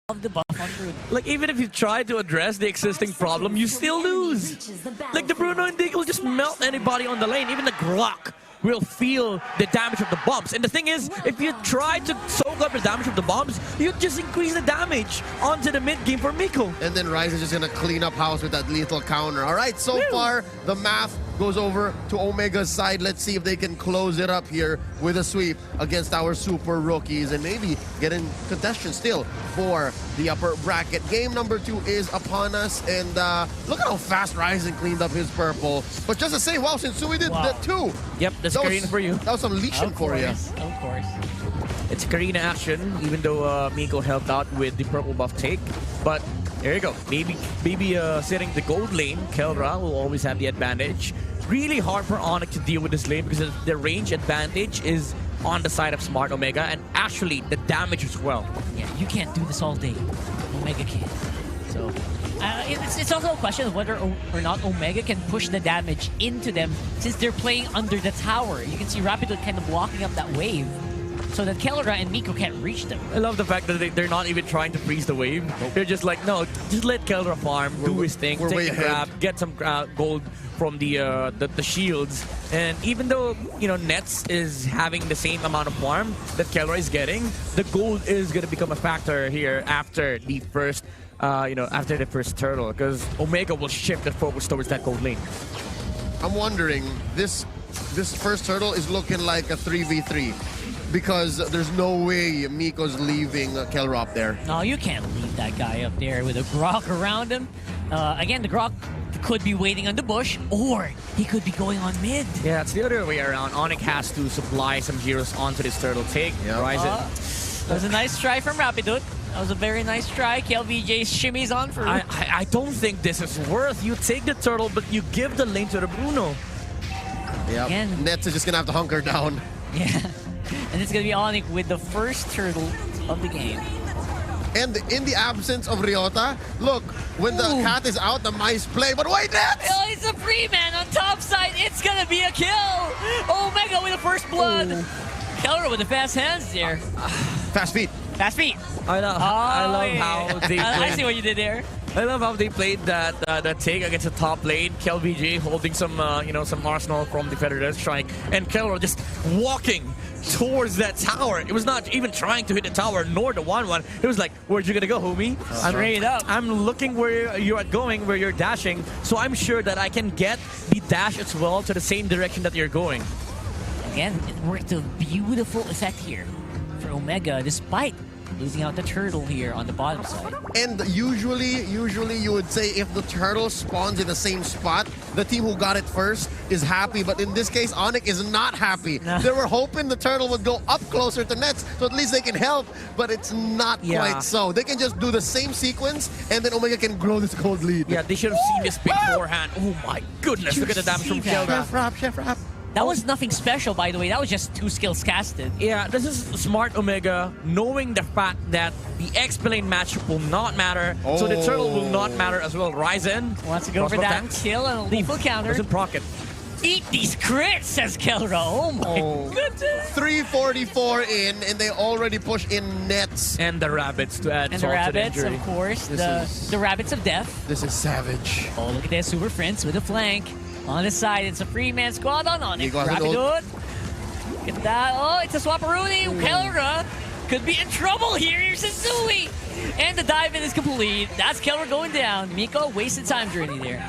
Of the buff on Bruno. Like, even if you try to address the existing problem, you still lose. Like, the Bruno and Dig will just melt anybody on the lane. Even the Grok will feel the damage of the bombs. And the thing is, if you try to soak up the damage of the bombs, you just increase the damage onto the mid game for Miko. And then Ryze is just gonna clean up house with that lethal counter. All right, so far the math goes over to Omega's side. Let's see if they can close it up here with a sweep against our super rookies and maybe get in contention still for the upper bracket. Game number 2 is upon us, and look at how fast Ryzen cleaned up his purple. But just to say, wow, Sensui did that too. Yep, that's Karina for you. That was some leashing for you. Of course. It's Karina action, even though Miko helped out with the purple buff take. But there you go. Maybe sitting the gold lane, Kelra will always have the advantage. Really hard for Onyx to deal with this lane because the range advantage is on the side of Smart Omega, and actually the damage as well. Yeah, you can't do this all day. Omega can. So it's also a question of whether or not Omega can push the damage into them since they're playing under the tower. You can see Rapido kind of blocking up that wave so that Kelra and Miko can't reach them. I love the fact that they're not even trying to freeze the wave. They're just like, no, just let Kelra farm, do his thing, take a grab, get some gold from the shields. And even though, you know, Nets is having the same amount of farm that Kelra is getting, the gold is going to become a factor here after the first, after the first turtle, because Omega will shift the focus towards that gold lane. I'm wondering, this first turtle is looking like a 3v3 because there's no way Miko's leaving Kelra up there. No, you can't leave that guy up there with a Grok around him. Again, the Grok could be waiting on the bush, or he could be going on mid. Yeah, it's the other way around. Onyx has to supply some heroes onto this turtle take. Yep. That was a nice try from Rapidut. That was a very nice try. KLVJ shimmies on for... I don't think this is worth. You take the turtle, but you give the lane to the Bruno. Yeah, Again. Nets is just gonna have to hunker down. Yeah, and it's gonna be Onyx with the first turtle of the game. And in the absence of Ryota, look, when the cat is out, the mice play. But wait, Nets! Oh, it's a free man on top side. It's gonna be a kill. Omega with the first blood. Kelra with the fast hands there. Fast feet. Fast feet. I love how they I see what you did there. I love how they played that take against the top lane. KLVJ holding some some arsenal from the Federal Strike, and Kelra just walking towards that tower. It was not even trying to hit the tower nor the 1-1. It was like, where'd you gonna go, homie? Straight up. I'm looking where you're going, where you're dashing, so I'm sure that I can get the dash as well to the same direction that you're going. Again, it worked a beautiful effect here for Omega, despite losing out the turtle here on the bottom side. And usually you would say if the turtle spawns in the same spot, the team who got it first is happy. But in this case, Onyx is not happy. No. They were hoping the turtle would go up closer to Nets, so at least they can help. But it's not quite so. They can just do the same sequence, and then Omega can grow this gold lead. Yeah, they should have seen this beforehand. Oh my goodness, look at the damage from Kelra. Chef Rap. That was nothing special, by the way. That was just 2 skills casted. Yeah, this is smart Omega, knowing the fact that the X lane matchup will not matter, so the turtle will not matter as well. Ryzen wants to go for that kill and a lethal counter. Doesn't proc it. Eat these crits, says Kelra. Oh my goodness. 344 in, and they already push in Nets. And the rabbits to add And the salt rabbits, to the injury. of course. The rabbits of death. This is savage. Oh, look at that Super Friends with a flank. On the side, it's a 3-man squad on Onyx. He got an Rapidut. Get that. Oh, it's a Swaparuni. Kelra could be in trouble here. Here's Sensui. And the dive-in is complete. That's Kelra going down. Miko wasted time journey there.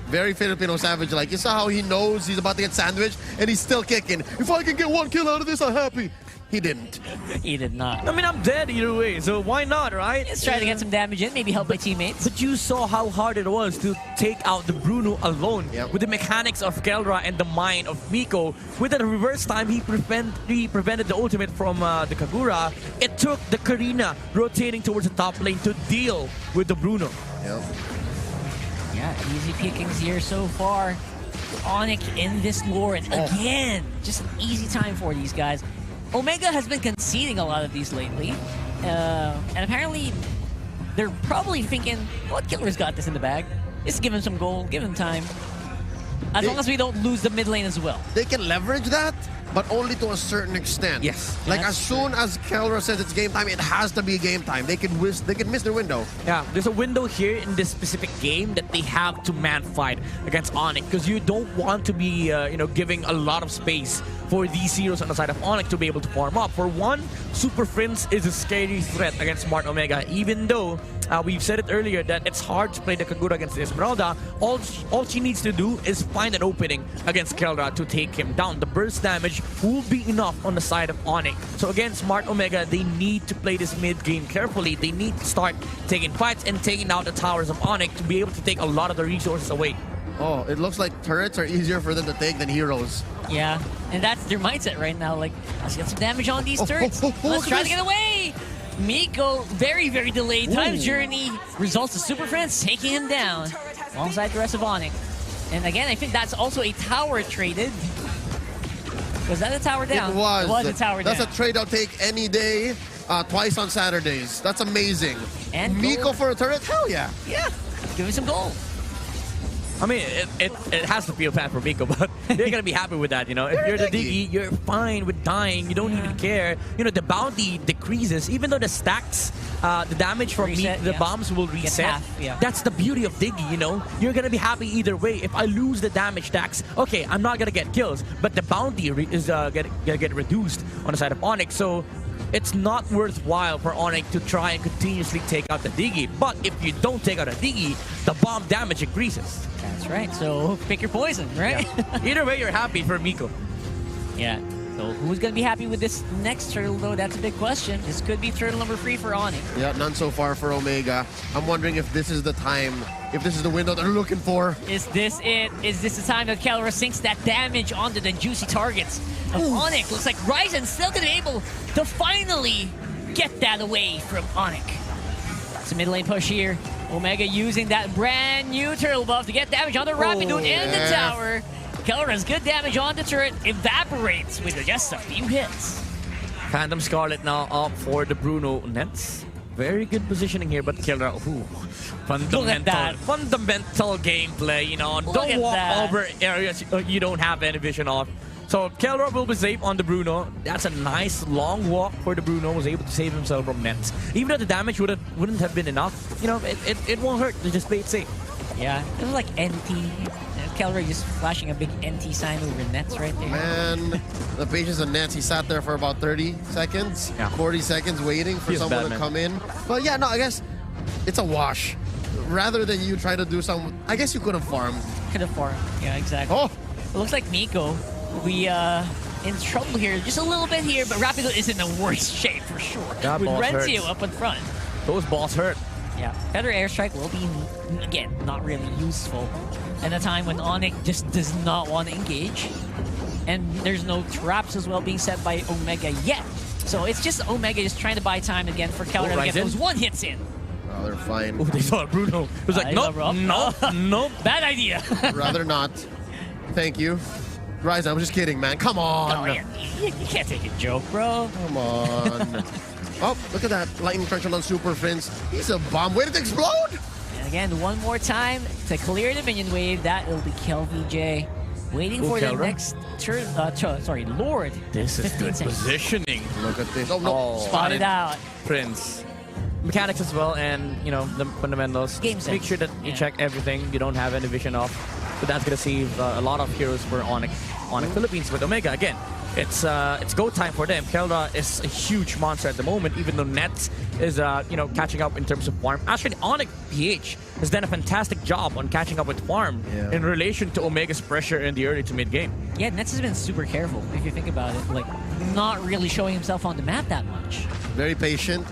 Very Filipino savage. Like, you saw how he knows he's about to get sandwiched, and he's still kicking. If I can get 1 kill out of this, I'm happy. He didn't. He did not. I mean, I'm dead either way, so why not, right? Let's try to get some damage in, maybe help my teammates. But you saw how hard it was to take out the Bruno alone. Yep. With the mechanics of Kelra and the mind of Miko. With the reverse time, he prevented the ultimate from the Kagura. It took the Karina rotating towards the top lane to deal with the Bruno. Yep. Yeah, easy pickings here so far. Onyx in this lore, and again, just an easy time for these guys. Omega has been conceding a lot of these lately, and apparently they're probably thinking, what Killer's got this in the bag. Just give him some gold, give him time. As long as we don't lose the mid lane as well. They can leverage that, but only to a certain extent. Yes. Like That's as soon as Kelra says it's game time, it has to be game time. They can miss their window. Yeah, there's a window here in this specific game that they have to man fight against Onyx because you don't want to be, giving a lot of space for these heroes on the side of Onyx to be able to farm up. For one, Super Prince is a scary threat against Smart Omega, even though we've said it earlier that it's hard to play the Kagura against Esmeralda. All she needs to do is find an opening against Kelra to take him down. The burst damage will be enough on the side of Onyx. So again, Smart Omega, they need to play this mid game carefully. They need to start taking fights and taking out the towers of Onyx to be able to take a lot of the resources away. Oh, it looks like turrets are easier for them to take than heroes. Yeah, and that's their mindset right now. Like, let's get some damage on these turrets. Let's look try at to get away. Miko, very, very delayed time journey. Results to Super Prince taking him down alongside the rest of Onyx. And again, I think that's also a tower traded. Was that a tower down? It was a tower down. That's a trade I'll take any day, twice on Saturdays. That's amazing. And Miko gold. for a turret? Hell yeah. Yeah, give me some gold. I mean, it has to feel bad for Miko, but you're gonna be happy with that, you know. If you're the Diggy, you're fine with dying. You don't even care. You know, the bounty decreases, even though the stacks, the damage from the bombs will reset. Half, yeah. That's the beauty of Diggy, you know. You're gonna be happy either way. If I lose the damage stacks, okay, I'm not gonna get kills, but the bounty is gonna get reduced on the side of Onyx. So it's not worthwhile for Onyx to try and continuously take out the Diggy. But if you don't take out a Diggy, the bomb damage increases. That's right. So pick your poison, right? Yeah. Either way, you're happy for Miko. Yeah. So who's going to be happy with this next turtle, though? That's a big question. This could be turtle number 3 for Onyx. Yeah, none so far for Omega. I'm wondering if this is the time, if this is the window they're looking for. Is this it? Is this the time that Kelra sinks that damage onto the juicy targets of Onyx? Looks like Ryzen still going to be able to finally get that away from Onyx. It's a mid lane push here. Omega using that brand new turtle buff to get damage on the Rapid Dude and the tower. Kelra's good damage on the turret evaporates with just a few hits. Phantom Scarlet now up for the Bruno Nets. Very good positioning here, but Kelra, fundamental gameplay, you know. Don't walk over areas you don't have any vision of. So Kelra will be safe on the Bruno. That's a nice long walk for the Bruno. Was able to save himself from nets. Even though the damage wouldn't have been enough, you know, it won't hurt to just play it safe. Yeah, it was like NT. Kelra just flashing a big NT sign over nets right there. Man, the pages of nets, he sat there for about 30 seconds, 40 seconds waiting for someone to come in. But yeah, no, I guess it's a wash. Rather than you try to do some, I guess you could have farmed. Could have farmed, yeah, exactly. Oh! It looks like Miko we in trouble here, just a little bit here, but Rapido is in the worst shape for sure. That with boss Renzio hurts. up in front. Those balls hurt. Yeah, Feather Airstrike will be, again, not really useful at a time when Onyx just does not want to engage. And there's no traps as well being set by Omega yet. So it's just Omega just trying to buy time again for Kelra to get those one hits in. Oh, they're fine. Oh, they saw Bruno. It was like, nope, nope. Bad idea. Rather not. Thank you. Ryzen, I'm just kidding, man. Come on. Oh, yeah. You can't take a joke, bro. Come on. Oh, look at that. Lightning Crunch on Super Prince. He's a bomb waiting to explode. And again, one more time to clear the minion wave. That will be KelVJ. Waiting for the next turn. Lord. This is good positioning. Look at this. Oh, no. Spotted out. Prince. Mechanics as well, and you know the fundamentals. Game Make sure that you check everything you don't have any vision of. So that's gonna save a lot of heroes for Onyx Philippines. With Omega again, it's go time for them. Kelra is a huge monster at the moment, even though Nets is catching up in terms of farm. Actually, Onyx PH has done a fantastic job on catching up with farm in relation to Omega's pressure in the early to mid game. Yeah, Nets has been super careful if you think about it. Like, not really showing himself on the map that much. Very patient.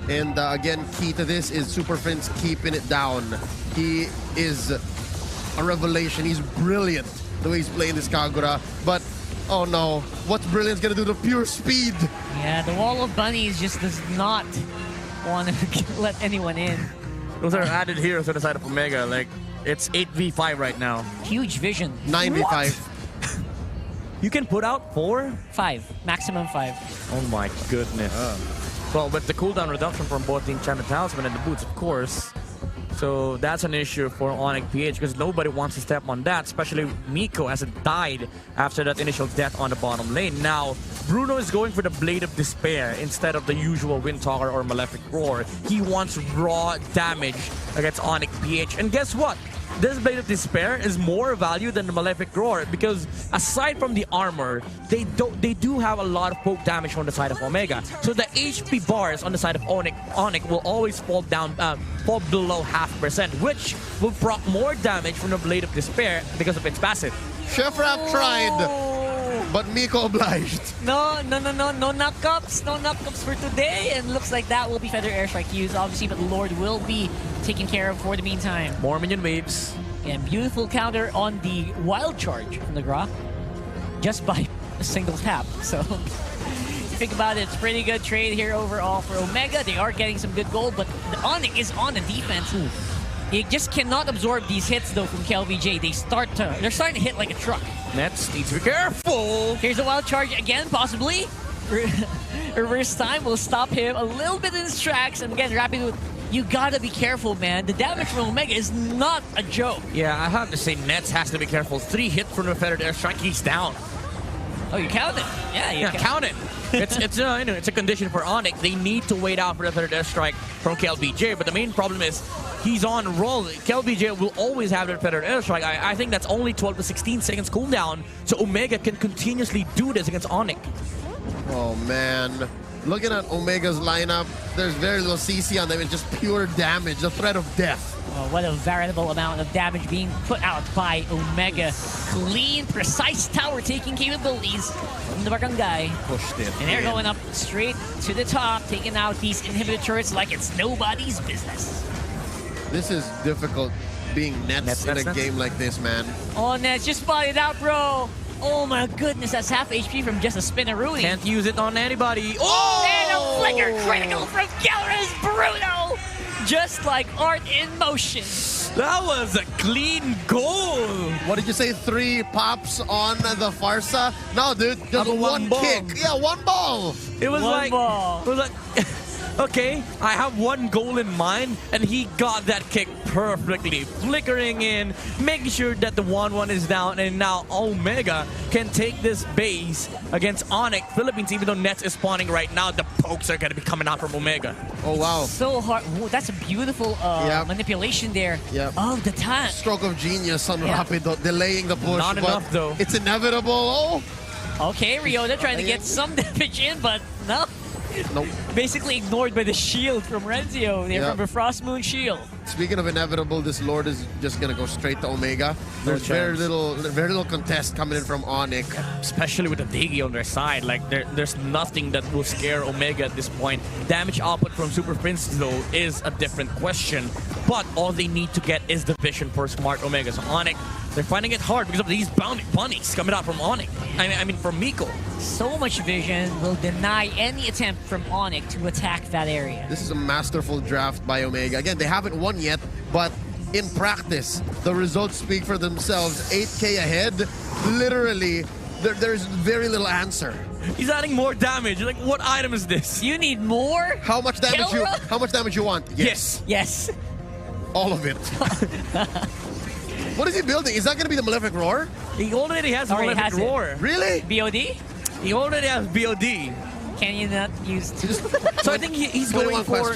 And again, key to this is Super Prince keeping it down. He is a revelation. He's brilliant the way he's playing this Kagura. But, oh no, what's brilliant's gonna do to pure speed? Yeah, the wall of bunnies just does not want to let anyone in. Those are added heroes on the side of Omega. Like, it's 8v5 right now. Huge vision. 9v5. You can put out 4? 5. Maximum 5. Oh my goodness. Well, with the cooldown reduction from both the Enchanted Talisman and the boots, of course, So that's an issue for Onyx PH because nobody wants to step on that, especially Miko as it died after that initial death on the bottom lane. Now, Bruno is going for the Blade of Despair instead of the usual Windtalker or Malefic Roar. He wants raw damage against Onyx PH. And guess what? This Blade of Despair is more value than the Malefic Roar because aside from the armor, they do have a lot of poke damage from the side of Omega. So the HP bars on the side of Onyx will always fall below 0.5%, which will proc more damage from the Blade of Despair because of its passive. Chef Rap tried, but Miko obliged. No knock-ups. No knock-ups for today. And looks like that will be Feather Airstrike used, obviously, but Lord will be taken care of for the meantime. More minion waves. And beautiful counter on the Wild Charge from the Gra, just by a single tap. So, if you think about it, it's a pretty good trade here overall for Omega. They are getting some good gold, but the Onyx is on the defense. He just cannot absorb these hits, though, from KLVJ. They're starting to hit like a truck. Nets needs to be careful. Here's a Wild Charge again, possibly. Reverse time will stop him a little bit in his tracks. And again, Rapid with, you gotta be careful, man. The damage from Omega is not a joke. Yeah, I have to say Nets has to be careful. 3 hits from the Feathered Airstrike, he's down. Oh, you count it? Yeah, you count it. It's a condition for Onyx. They need to wait out for the Feathered Airstrike from KLBJ, but the main problem is he's on a roll. KLBJ will always have the Feathered Airstrike. I think that's only 12 to 16 seconds cooldown, so Omega can continuously do this against Onyx. Oh, man. Looking at Omega's lineup, there's very little CC on them. It's just pure damage, the threat of death. Oh, what a variable amount of damage being put out by Omega. Clean, precise tower-taking capabilities from the Barangay. Pushed it. And they're going up straight to the top, taking out these inhibitor turrets like it's nobody's business. This is difficult being Nets in a game like this, man. Oh, Nets, just spot it out, bro. Oh my goodness, that's half HP from just a Spinaroonie. Can't use it on anybody. Oh! And a flicker critical from Galera's Bruno! Just like art in motion. That was a clean goal. What did you say? 3 pops on the Farsa? No, dude, just one kick. Yeah, 1 ball. It was One ball. It was like okay, I have 1 goal in mind, and he got that kick perfectly. Flickering in, making sure that the 1-1 is down, and now Omega can take this base against Onyx Philippines, even though Nets is spawning right now. The pokes are going to be coming out from Omega. Oh, wow. So hard. Whoa, that's a beautiful manipulation there of the tank. Stroke of genius on Rapido, delaying the push. Not enough, though. It's inevitable. Oh. Okay, Ryota trying to get some damage in, but no. Nope. Basically ignored by the shield from Renzio there from the Frost Moon shield. Speaking of inevitable, this Lord is just gonna go straight to Omega. There's very little contest coming in from Onyx. Especially with the Digi on their side. Like there's nothing that will scare Omega at this point. Damage output from Super Prince though is a different question. But all they need to get is the vision for smart Omega. So Onyx, they're finding it hard because of these bunnies coming out from Onyx. I mean from Miko. So much vision will deny any attempt from Onyx to attack that area. This is a masterful draft by Omega. Again, they haven't won yet, but in practice, the results speak for themselves. 8K ahead, literally, there's very little answer. He's adding more damage. Like, what item is this? You need more? How much damage you want? Yes. Yes. All of it. What is he building? Is that going to be the Malefic Roar? He already has Malefic Roar. Really? BOD? He already has BOD. Can you not use two? So I think he's going for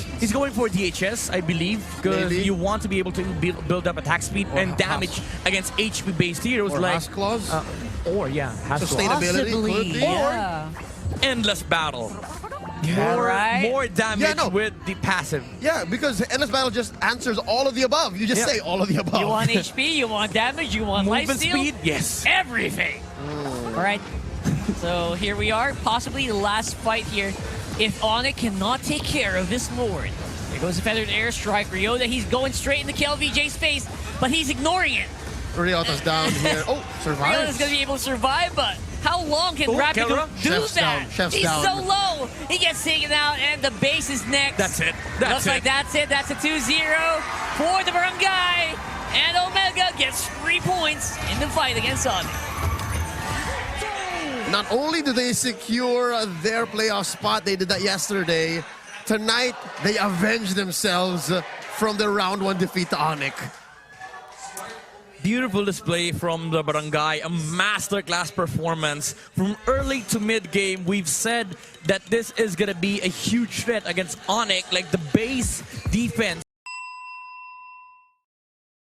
DHS, I believe, because you want to be able to build up attack speed and damage against HP-based heroes or like Hasclaws? Sustainability, could be. Yeah. Endless Battle. More damage with the passive. Yeah, because Endless Battle just answers all of the above. You just say all of the above. You want HP, you want damage, you want life steal? Speed? Yes. Everything. All right. So here we are, possibly the last fight here. If Onyx cannot take care of this Lord. There goes the Feathered Airstrike. Ryota, he's going straight into KLVJ's face, but he's ignoring it. Ryota's down here. Oh, survives. Ryota's going to be able to survive, but how long can Rapido do that? He's so low. He gets taken out, and the base is next. That's it. Looks like that's it. That's a 2-0 for the Barangay. And Omega gets 3 points in the fight against Onyx. Not only do they secure their playoff spot, they did that yesterday. tonight they avenge themselves from the round 1 defeat to Onyx. Beautiful display from the Barangay, a masterclass performance from early to mid game. We've said that this is gonna be a huge threat against Onyx, like the base defense